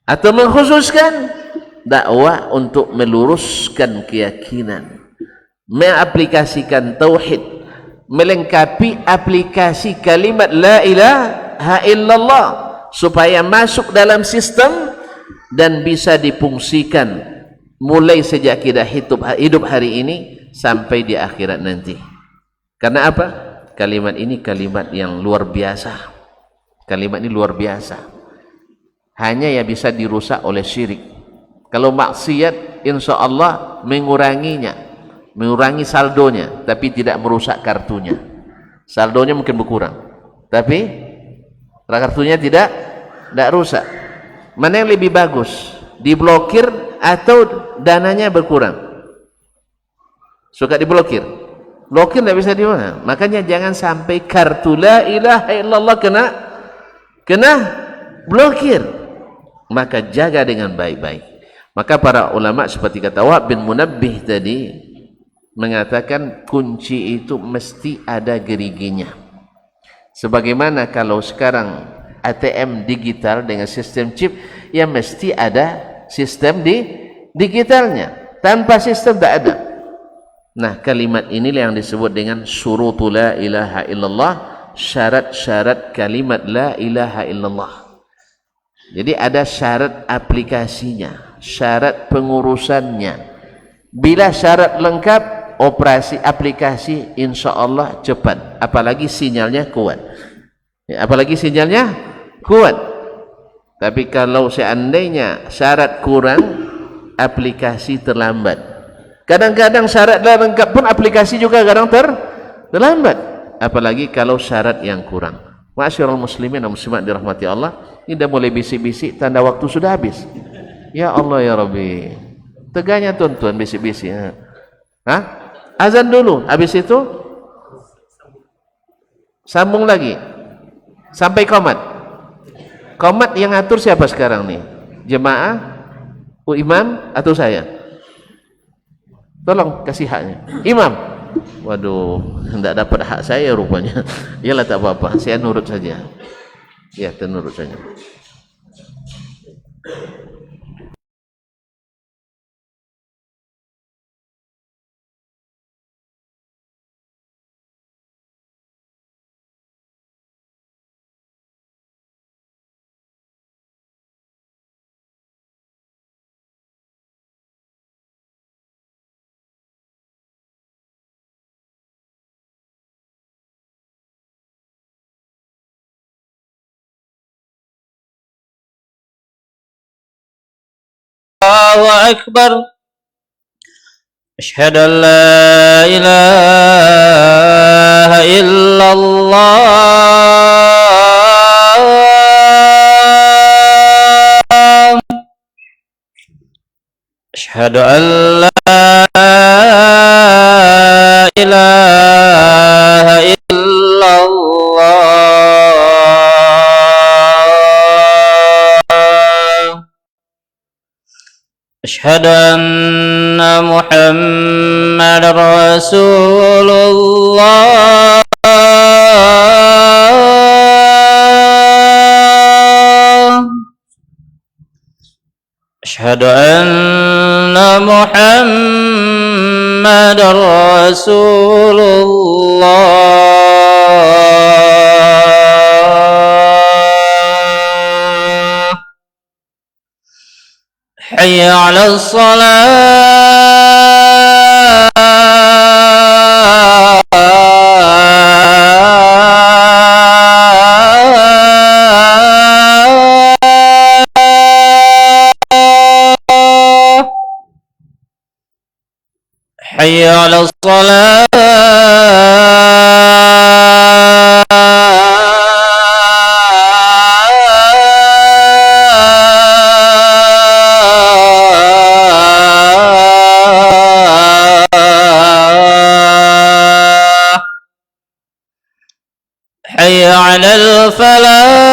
atau mengkhususkan dakwah untuk meluruskan keyakinan, mengaplikasikan tauhid, melengkapi aplikasi kalimat la ilaha illallah supaya masuk dalam sistem dan bisa difungsikan mulai sejak kita hidup hari ini sampai di akhirat nanti. Karena apa? Kalimat ini kalimat yang luar biasa. Kalimat ini luar biasa. Hanya yang bisa dirusak oleh syirik. Kalau maksiat, insya Allah menguranginya, mengurangi saldonya, tapi tidak merusak kartunya. Saldonya mungkin berkurang, tapi kartunya tidak rusak. Mana yang lebih bagus? Diblokir atau dananya berkurang? Suka diblokir. Blokir tidak bisa dimana. Makanya jangan sampai kartu la ilaha illallah kena blokir. Maka jaga dengan baik-baik. Maka para ulama seperti kata Wahab bin Munabbih tadi mengatakan kunci itu mesti ada geriginya. Sebagaimana kalau sekarang ATM digital dengan sistem chip, ya mesti ada sistem digitalnya. Tanpa sistem tak ada. Nah, kalimat inilah yang disebut dengan syurutul la ilaha illallah, syarat-syarat kalimat la ilaha illallah. Jadi ada syarat aplikasinya, syarat pengurusannya. Bila syarat lengkap, operasi aplikasi insya Allah cepat. Apalagi sinyalnya kuat. Apalagi sinyalnya kuat. Tapi kalau seandainya syarat kurang, aplikasi terlambat. Kadang-kadang syarat dah lengkap pun aplikasi juga kadang terlambat. Apalagi kalau syarat yang kurang. Ma'asyiral muslimin dan muslimat dirahmati Allah, ini dah mulai bisik-bisik tanda waktu sudah habis. Ya Allah ya Rabbi. Teganya tuan-tuan bisik-bisik. Hah? Azan dulu, habis itu sambung lagi sampai qomat. Qomat yang atur siapa sekarang nih? Jemaah, imam atau saya? Tolong kasih haknya. Imam. Waduh, tidak dapat hak saya rupanya. Yalah tak apa-apa, saya nurut saja. Ya, kita nurut saja. الله أكبر أشهد أن لا إله إلا الله أشهد أن لا إله إلا الله أشهد أن محمد رسول الله أشهد أن محمد رسول الله حي على الصلاة حي على الصلاة حي على الفلاح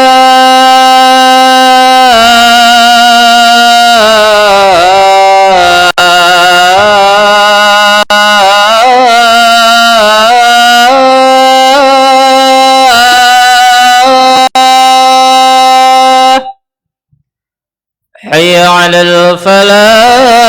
حي على الفلاح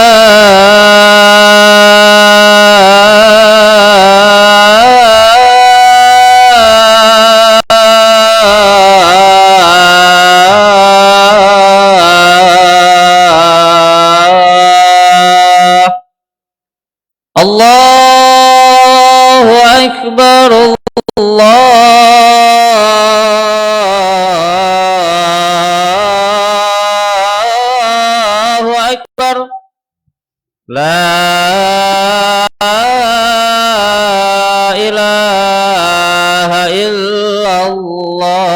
الله أكبر الله أكبر لا إله إلا الله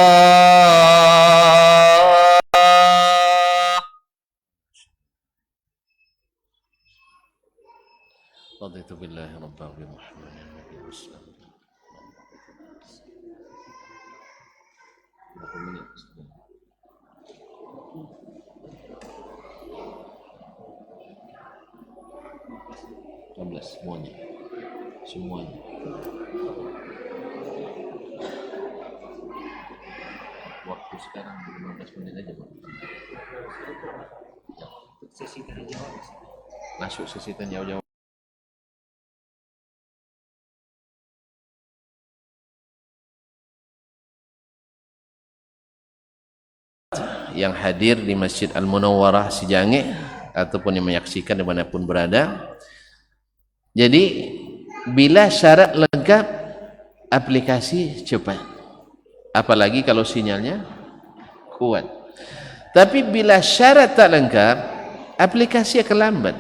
رضيت بالله ربا وبمحمد النبي والسلام. Semuanya. Waktu sekarang 15 menit aja, Pak. Sesi tanya jawab. Masuk sesi tanya jawab. Yang hadir di Masjid Al-Munawwarah Sijange ataupun yang menyaksikan dimanapun berada. Jadi bila syarat lengkap, aplikasi cepat. Apalagi kalau sinyalnya kuat. Tapi bila syarat tak lengkap, aplikasi akan lambat.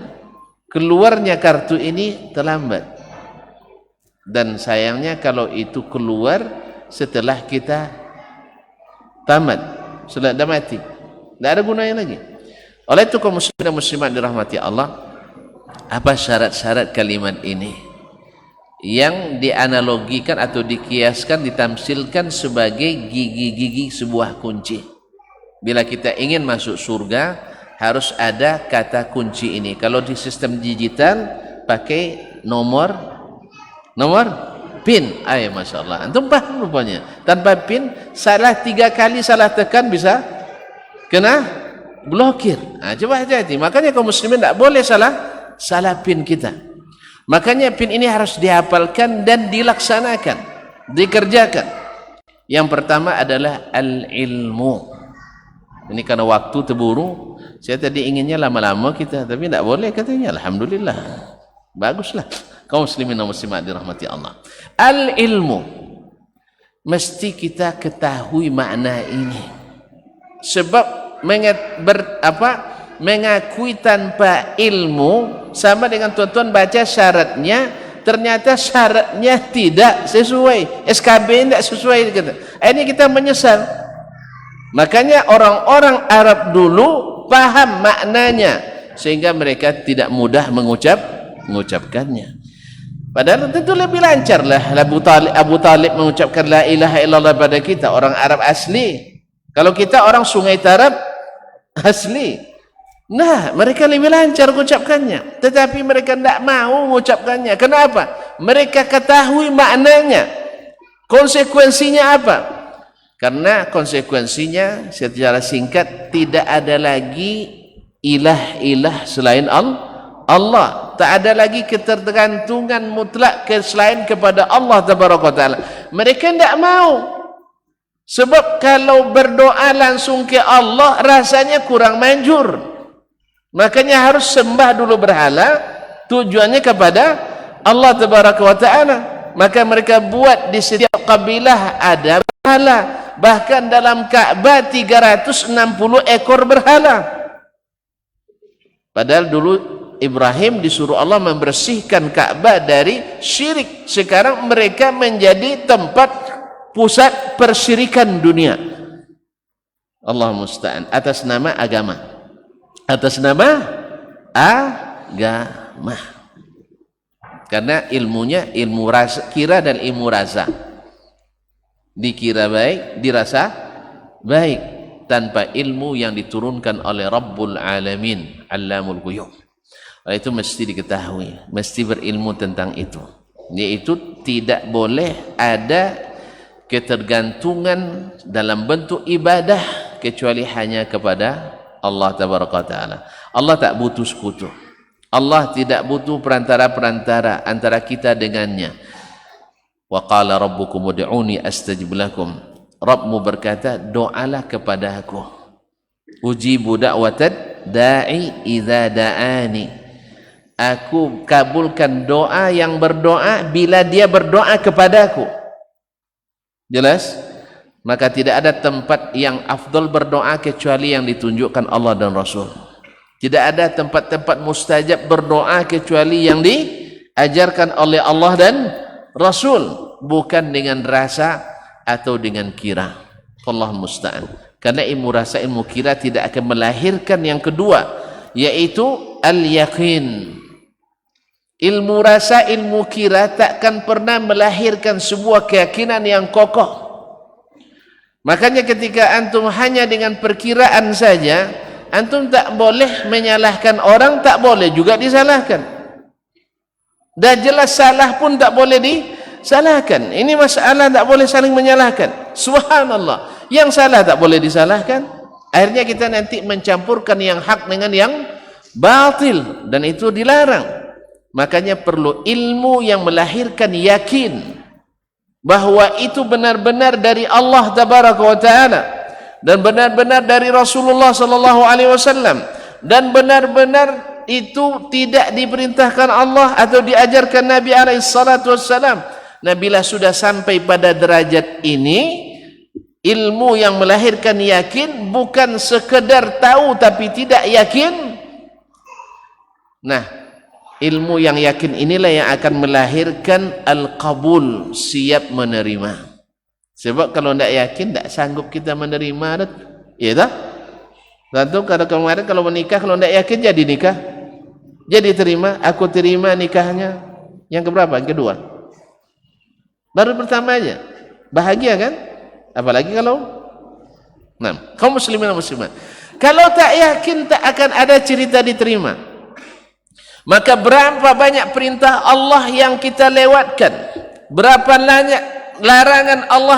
Keluarnya kartu ini terlambat. Dan sayangnya kalau itu keluar setelah kita tamat, sudah mati, tidak ada gunanya lagi. Oleh itu kaum muslimin dan muslimat dirahmati Allah, apa syarat-syarat kalimat ini yang dianalogikan atau dikiaskan, ditamsilkan sebagai gigi-gigi sebuah kunci. Bila kita ingin masuk surga, harus ada kata kunci ini. Kalau di sistem digital pakai nomor pin. Ay, Masya Allah, antum paham rupanya. Tanpa pin, salah 3 kali salah tekan bisa kena blokir. Coba hati-hati. Makanya kaum muslimin tak boleh salah pin kita. Makanya pin ini harus dihafalkan dan dilaksanakan, dikerjakan. Yang pertama adalah al-ilmu. Ini karena waktu terburu, saya tadi inginnya lama-lama kita, tapi tidak boleh katanya. Alhamdulillah, baguslah. Kaum muslimin dan muslimat dirahmati Allah, al-ilmu, mesti kita ketahui makna ini. Sebab mengakui tanpa ilmu sama dengan tuan-tuan baca syaratnya, ternyata syaratnya tidak sesuai, SKB tidak sesuai. Ini kita menyesal. Makanya orang-orang Arab dulu paham maknanya, sehingga mereka tidak mudah mengucapkannya. Padahal tentu lebih lancar lah Abu Talib mengucapkan la ilaha illallah pada kita, orang Arab asli. Kalau kita orang Sungai Tarab asli, nah mereka lebih lancar mengucapkannya. Tetapi mereka tidak mau mengucapkannya. Kenapa? Mereka ketahui maknanya. Konsekuensinya apa? Karena konsekuensinya secara singkat, tidak ada lagi ilah-ilah selain Allah. Tak ada lagi ketergantungan mutlak selain kepada Allah Tabaraka Ta'ala. Mereka tidak mau. Sebab kalau berdoa langsung ke Allah, rasanya kurang manjur. Makanya harus sembah dulu berhala, tujuannya kepada Allah Tabaraka Ta'ala. Maka mereka buat di setiap kabilah ada berhala. Bahkan dalam Ka'bah 360 ekor berhala. Padahal dulu Ibrahim disuruh Allah membersihkan Ka'bah dari syirik. Sekarang mereka menjadi tempat pusat persyirikan dunia. Allah musta'an. Atas nama agama. Atas nama agama. Karena ilmunya ilmu rasa, kira dan ilmu rasa. Dikira baik, dirasa baik, tanpa ilmu yang diturunkan oleh Rabbul Alamin, Allamul Ghuyub. Oleh itu mesti diketahui, mesti berilmu tentang itu. Yaitu tidak boleh ada ketergantungan dalam bentuk ibadah kecuali hanya kepada Allah Tabaraka Ta'ala. Allah tak butuh sekutu. Allah tidak butuh perantara-perantara antara kita dengannya. Wa qala rabbukum ud'uni astajib lakum. Rabbmu berkata, doalah kepada aku. Ujibu da'watad da'i idza da'ani. Aku kabulkan doa yang berdoa bila dia berdoa kepadaku. Jelas? Maka tidak ada tempat yang afdal berdoa kecuali yang ditunjukkan Allah dan Rasul. Tidak ada tempat-tempat mustajab berdoa kecuali yang diajarkan oleh Allah dan Rasul. Bukan dengan rasa atau dengan kira. Allah musta'an. Karena ilmu rasa, ilmu kira tidak akan melahirkan yang kedua, yaitu al-yaqin. Ilmu rasa, ilmu kira takkan pernah melahirkan sebuah keyakinan yang kokoh. Makanya ketika antum hanya dengan perkiraan saja, antum tak boleh menyalahkan orang, tak boleh juga disalahkan. Dah jelas salah pun tak boleh disalahkan. Ini masalah tak boleh saling menyalahkan. Subhanallah. Yang salah tak boleh disalahkan. Akhirnya kita nanti mencampurkan yang hak dengan yang batil, dan itu dilarang. Makanya perlu ilmu yang melahirkan yakin bahwa itu benar-benar dari Allah Tabaraka wa Ta'ala, dan benar-benar dari Rasulullah sallallahu alaihi wasallam, dan benar-benar itu tidak diperintahkan Allah atau diajarkan Nabi alaihi salatu wassalam. Nah, bila sudah sampai pada derajat ini, ilmu yang melahirkan yakin, bukan sekedar tahu tapi tidak yakin. Nah, ilmu yang yakin inilah yang akan melahirkan al-qabul, siap menerima. Sebab kalau tidak yakin, tidak sanggup kita menerima. Ya tak? Tentu kalau kemarin kalau menikah, kalau tidak yakin jadi nikah, jadi terima, aku terima nikahnya. Yang keberapa? Yang kedua. Baru pertama aja, bahagia kan? Apalagi kalau kaum muslimin dan muslimat, kalau tak yakin tak akan ada cerita diterima. Maka berapa banyak perintah Allah yang kita lewatkan, berapa banyak larangan Allah